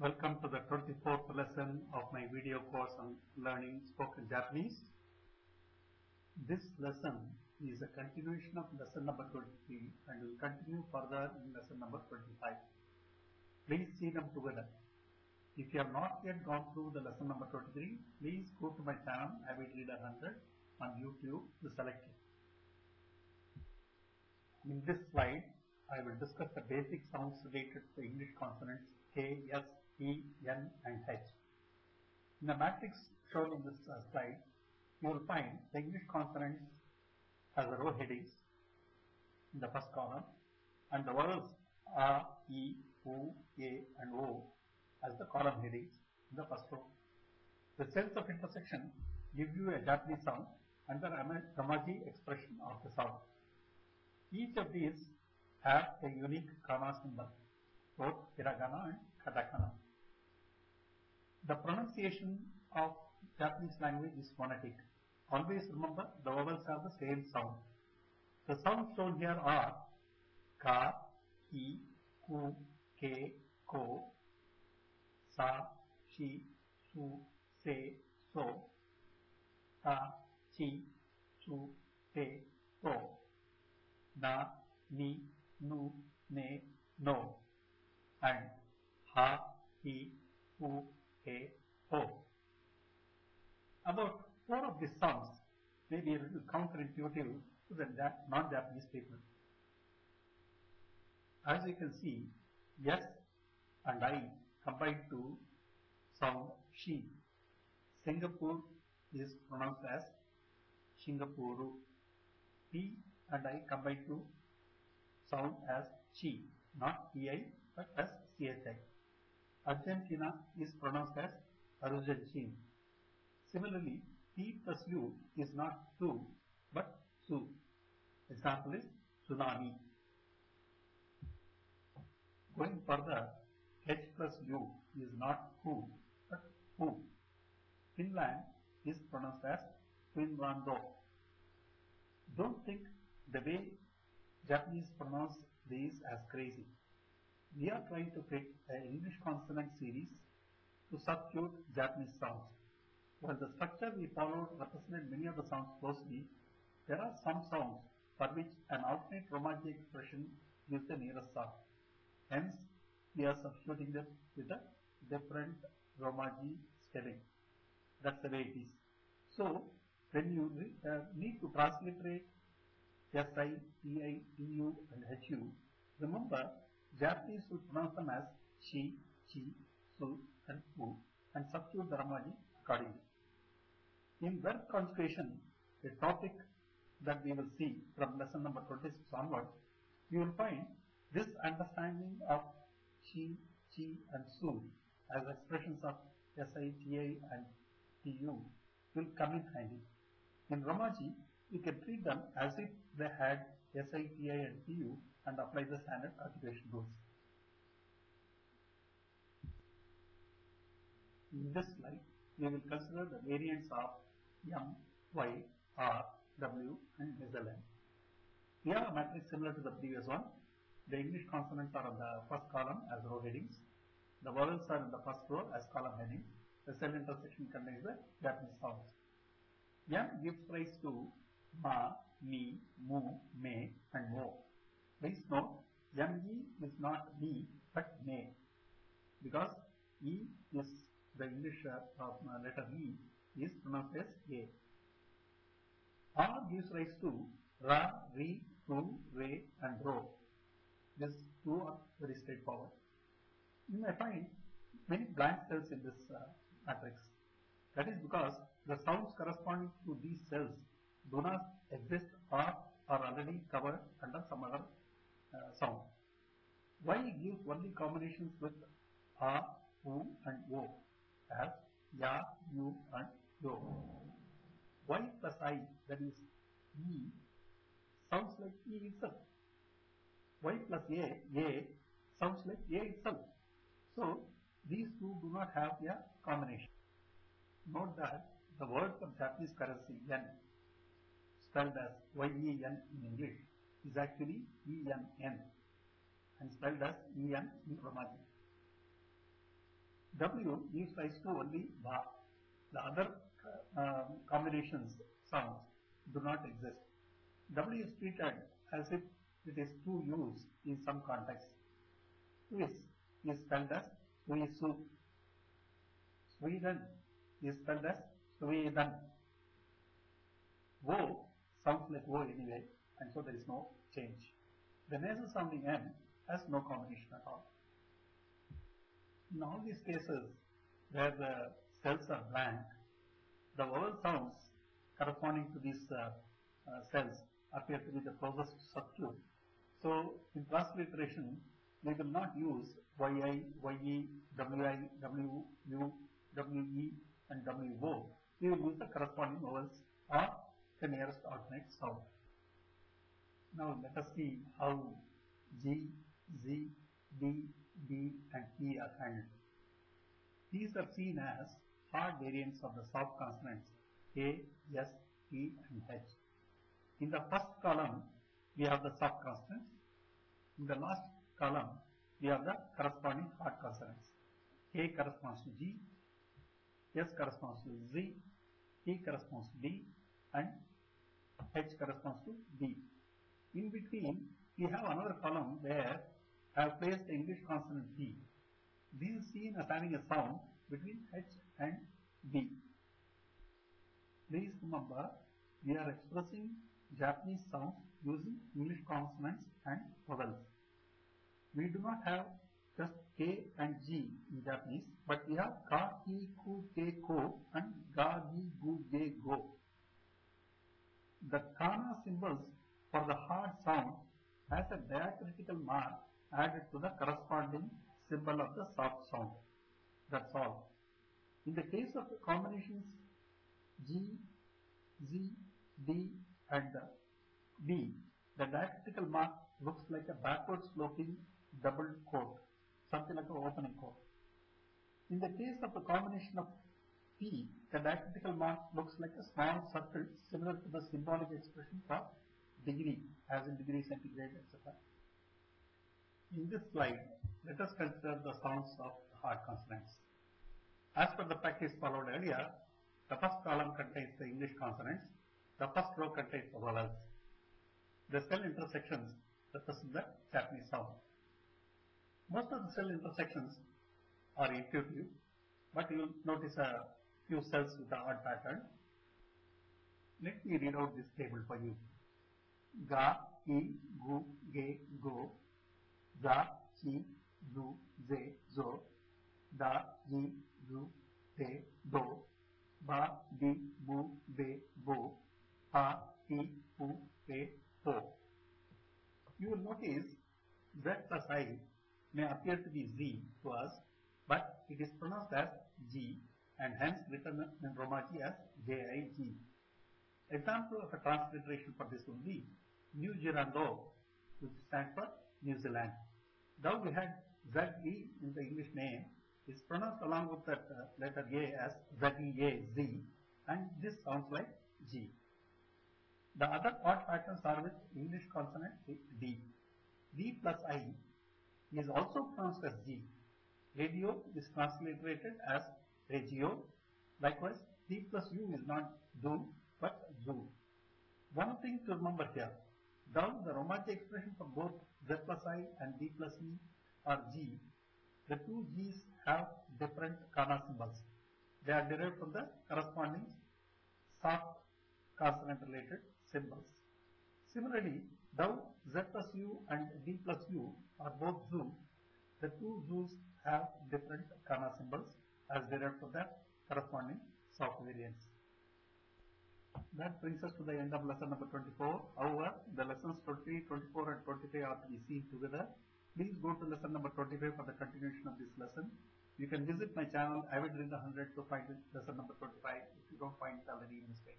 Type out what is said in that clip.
Welcome to the 24th lesson of my video course on learning spoken Japanese. This lesson is a continuation of lesson number 23 and will continue further in lesson number 25. Please see them together. If you have not yet gone through the lesson number 23, please go to my channel Avid Reader 100 on YouTube to select it. In this slide, I will discuss the basic sounds related to the English consonants K, S, E, N and H. In the matrix shown in this slide, you will find the English consonants as row headings in the first column and the vowels A, E, U, A and O as the column headings in the first row. The cells of intersection give you a Japanese sound and the Romaji expression of the sound. Each of these have a unique kana symbol, both hiragana and katakana. The pronunciation of Japanese language is phonetic. Always remember the vowels have the same sound. The sounds shown here are ka, ki, ku, ke, ko, sa, shi, su, se, so, ta, chi, chu, te, to, na, ni, nu, ne, no, and ha, he, hu, he, ho. About 4 of these sounds may be a little counterintuitive to the non-Japanese people. As you can see, yes and I combine to sound she. Singapore is pronounced as Singapuru. P and I combine to sound as chi, not EI but as CHI. Argentina is pronounced as Argentin. Similarly, P plus U is not tu but su. Example is tsunami. Going further, H plus U is not who but who. Finland is pronounced as Finlando. Don't think the way Japanese pronounce these as crazy. We are trying to pick an English consonant series to substitute Japanese sounds. While the structure we followed represented many of the sounds closely, there are some sounds for which an alternate Romaji expression gives the nearest sound. Hence, we are substituting them with a different Romaji spelling. That's the way it is. So, when you need to transliterate SI, TI, TU and HU, remember Japanese will pronounce them as shi, chi, su and fu and substitute the Romaji accordingly. In verb conjugation, a topic that we will see from lesson number 26 onward, you will find this understanding of chi, chi and su as expressions of SI, TI and TU will come in handy. In Romaji, you can treat them as if they had SI, TI and TU and apply the standard conjugation rules. In this slide, we will consider the variants of M, Y, R, W and SLN. We have a matrix similar to the previous one. The English consonants are on the first column as row headings. The vowels are in the first row as column headings. The cell intersection contains the Japanese sounds. M gives rise to ma, mi, mu, me and mo. Please note, ME is not me but me because E is the English letter E is pronounced as A. R gives rise to ra, ri, ru, re and ro. These two are very straightforward. You may find many blank cells in this matrix. That is because the sounds corresponding to these cells do not exist or are already covered under some other sound. Y gives only combinations with A, U and O as ya, u and yo. Y plus I, that is E, sounds like E itself. Y plus A sounds like A itself. So these two do not have a combination. Note that the word for Japanese currency yen, spelled as Y-E-N in English, is actually E-N-N and spelled as E-N in Romaji. W gives rise to only ba. The other combinations, sounds, do not exist. W is treated as if it is to use in some context. Swiss is spelled as Swisu. Sweden is spelled as Sweden. O sounds like O anyway, and so there is no change. The nasal sounding N has no combination at all. In all these cases where the cells are blank, the vowel sounds corresponding to these cells appear to be the closest substitute. So in transliteration, we will not use YI, YE, WI, WU, WE and WO. We will use the corresponding vowels or the nearest alternate sound. Now let us see how G, Z, D, D and T are handled. These are seen as hard variants of the soft consonants A, S, T and H. In the first column, we have the soft consonants. In the last column, we have the corresponding hard consonants. K corresponds to G, S corresponds to Z, T corresponds to D and H corresponds to D. In between, we have another column where I have placed the English consonant D. This is seen as having a sound between H and D. Please remember, we are expressing Japanese sounds using English consonants and vowels. We do not have just K and G in Japanese, but we have ka, ki, ku, ke, ko and ga, gi, gu, ge, go. The kana symbols for the hard sound has a diacritical mark added to the corresponding symbol of the soft sound. That's all. In the case of the combinations G, Z, D and D, the diacritical mark looks like a backward sloping double quote, something like an opening quote. In the case of the combination of P, the diacritical mark looks like a small circle similar to the symbolic expression for degree, as in degree centigrade, etc. In this slide, let us consider the sounds of hard consonants. As per the practice followed earlier, the first column contains the English consonants, the first row contains the vowels. The cell intersections represent the Japanese sound. Most of the cell intersections are intuitive, but you will notice a few cells with an odd pattern. Let me read out this table for you. Ga, I, gu, ge, go. Za, chi, zu, ze, zo. Da, ji, zu, te, do. Ba, di, bu, be, bo. Pa, ti, pu, pe, po. You will notice Z plus I may appear to be Z to us, but it is pronounced as G and hence written in Romaji as JIG. Example of a transliteration for this would be New Zealand, which stands for New Zealand. Though we had ZE in the English name, is pronounced along with that letter A as ZEAZ, and this sounds like G. The other odd patterns are with English consonant D. D plus I is also pronounced as G. Radio is transliterated as regio. Likewise, D plus U is not do but zoo. One thing to remember here, though the Romaji expression for both Z plus I and D plus E are G, the two G's have different kana symbols. They are derived from the corresponding soft consonant related symbols. Similarly, though Z plus U and D plus U are both zoo, the two zoos have different kana symbols as derived from the corresponding soft variants. That brings us to the end of lesson number 24. However, the lessons 23, 24 and 25 are to be seen together. Please go to lesson number 25 for the continuation of this lesson. You can visit my channel avidreader100 to find lesson number 25 if you don't find it already in this page.